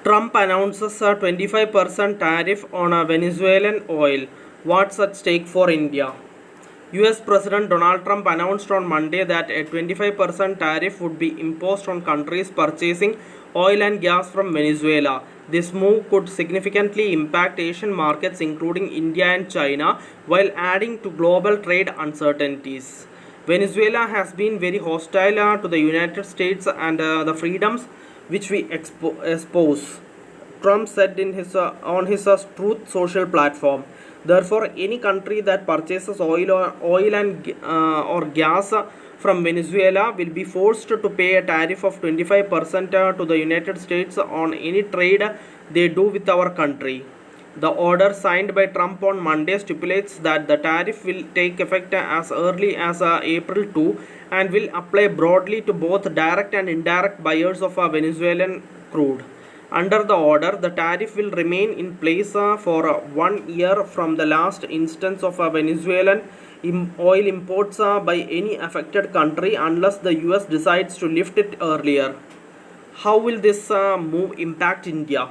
Trump announces a 25% tariff on a Venezuelan oil. What's at stake for India? US President Donald Trump announced on Monday that a 25% tariff would be imposed on countries purchasing oil and gas from Venezuela. This move could significantly impact Asian markets including India and China while adding to global trade uncertainties. Venezuela has been very hostile to the United States and the freedoms which we espouse, Trump said in on his Truth Social platform. Therefore, any country that purchases oil and or gas from Venezuela will be forced to pay a tariff of 25% to the United States on any trade they do with our country. The order signed by Trump on Monday stipulates that the tariff will take effect as early as April 2 and will apply broadly to both direct and indirect buyers of Venezuelan crude. Under the order, the tariff will remain in place for 1 year from the last instance of Venezuelan oil imports by any affected country unless the US decides to lift it earlier. How will this move impact India?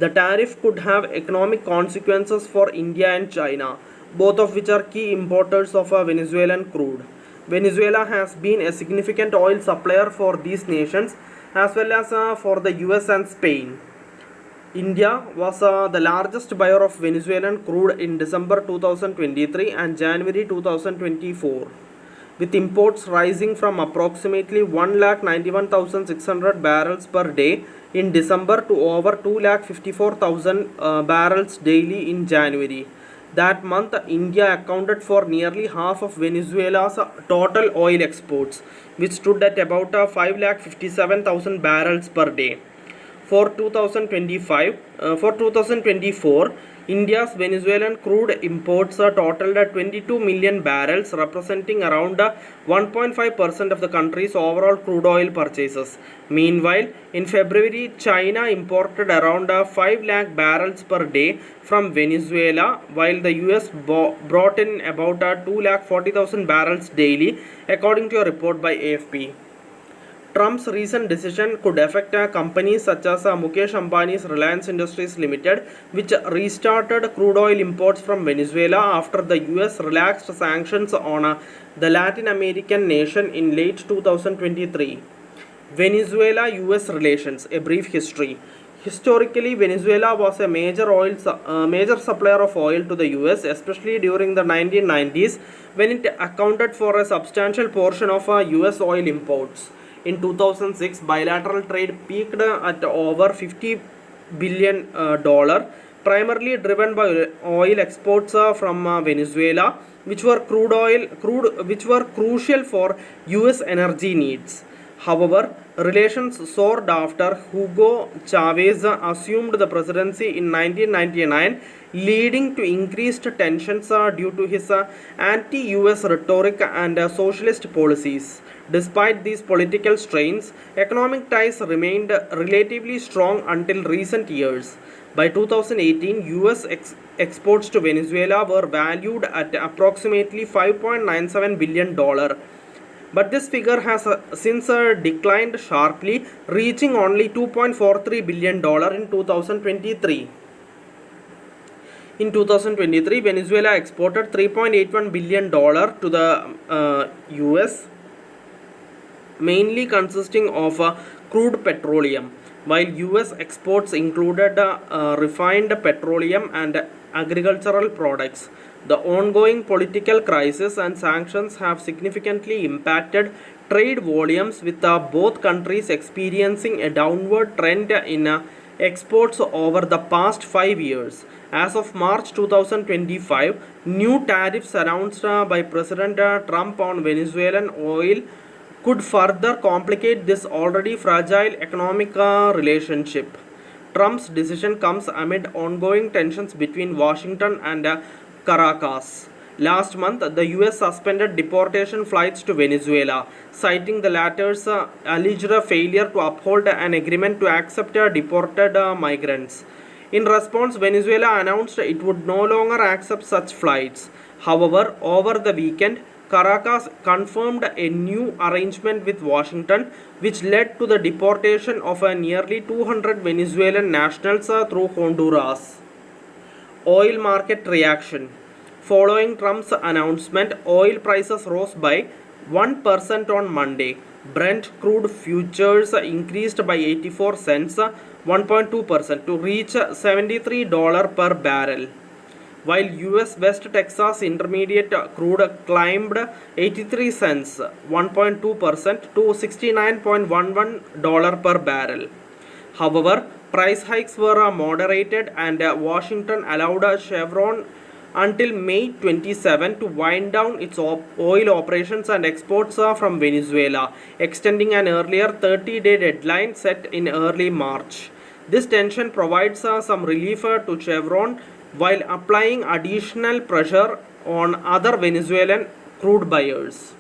The tariff could have economic consequences for India and China, both of which are key importers of Venezuelan crude. Venezuela has been a significant oil supplier for these nations as well as for the US and Spain. India was the largest buyer of Venezuelan crude in December 2023 and January 2024, with imports rising from approximately 191,600 barrels per day in December to over 254,000 barrels daily in January. That month, India accounted for nearly half of Venezuela's total oil exports, which stood at about 557,000 barrels per day. For 2024, India's Venezuelan crude imports totaled 22 million barrels, representing around 1.5% of the country's overall crude oil purchases. Meanwhile, in February, China imported around 5 lakh barrels per day from Venezuela, while the US brought in about 240,000 barrels daily, according to a report by AFP. Trump's recent decision could affect companies such as Mukesh Ambani's Reliance Industries Limited, which restarted crude oil imports from Venezuela after the US relaxed sanctions on the Latin American nation in late 2023. Venezuela-US relations, a brief history. Historically, Venezuela was a major supplier of oil to the US, especially during the 1990s, when it accounted for a substantial portion of US oil imports. In 2006, bilateral trade peaked at over $50 billion, primarily driven by oil exports from Venezuela, which were crucial for US energy needs. However, relations soared after Hugo Chavez assumed the presidency in 1999, leading to increased tensions due to his anti-US rhetoric and socialist policies. Despite these political strains, economic ties remained relatively strong until recent years. By 2018, US exports to Venezuela were valued at approximately $5.97 billion. But this figure has since declined sharply, reaching only $2.43 billion in 2023. In 2023, Venezuela exported $3.81 billion to the US, mainly consisting of crude petroleum, while US exports included refined petroleum and agricultural products. The ongoing political crisis and sanctions have significantly impacted trade volumes, with both countries experiencing a downward trend in exports over the past 5 years. As of March 2025, new tariffs announced by President Trump on Venezuelan oil could further complicate this already fragile economic relationship. Trump's decision comes amid ongoing tensions between Washington and Caracas. Last month, the US suspended deportation flights to Venezuela, citing the latter's alleged failure to uphold an agreement to accept deported migrants. In response, Venezuela announced it would no longer accept such flights. However, over the weekend, Caracas confirmed a new arrangement with Washington, which led to the deportation of nearly 200 Venezuelan nationals through Honduras. Oil market reaction. Following Trump's announcement, oil prices rose by 1% on Monday. Brent crude futures increased by 84 cents, 1.2%, to reach $73 per barrel, while US West Texas Intermediate crude climbed 83 cents, 1.2%, to $69.11 per barrel. However, price hikes were moderated, and Washington allowed Chevron until May 27 to wind down its oil operations and exports from Venezuela, extending an earlier 30-day deadline set in early March. This tension provides some relief to Chevron while applying additional pressure on other Venezuelan crude buyers.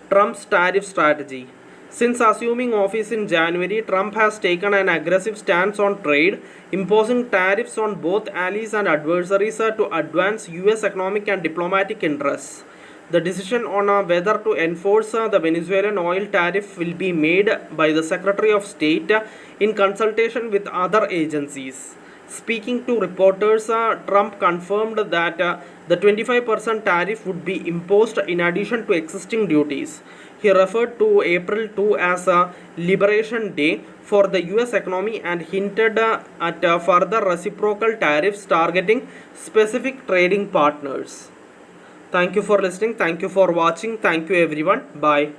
Trump's tariff strategy. Since assuming office in January, Trump has taken an aggressive stance on trade, imposing tariffs on both allies and adversaries to advance US economic and diplomatic interests. The decision on whether to enforce the Venezuelan oil tariff will be made by the Secretary of State in consultation with other agencies. Speaking to reporters, Trump confirmed that the 25% tariff would be imposed in addition to existing duties. He referred to April 2 as a Liberation Day for the US economy and hinted at further reciprocal tariffs targeting specific trading partners. Thank you for listening. Thank you for watching. Thank you everyone. Bye.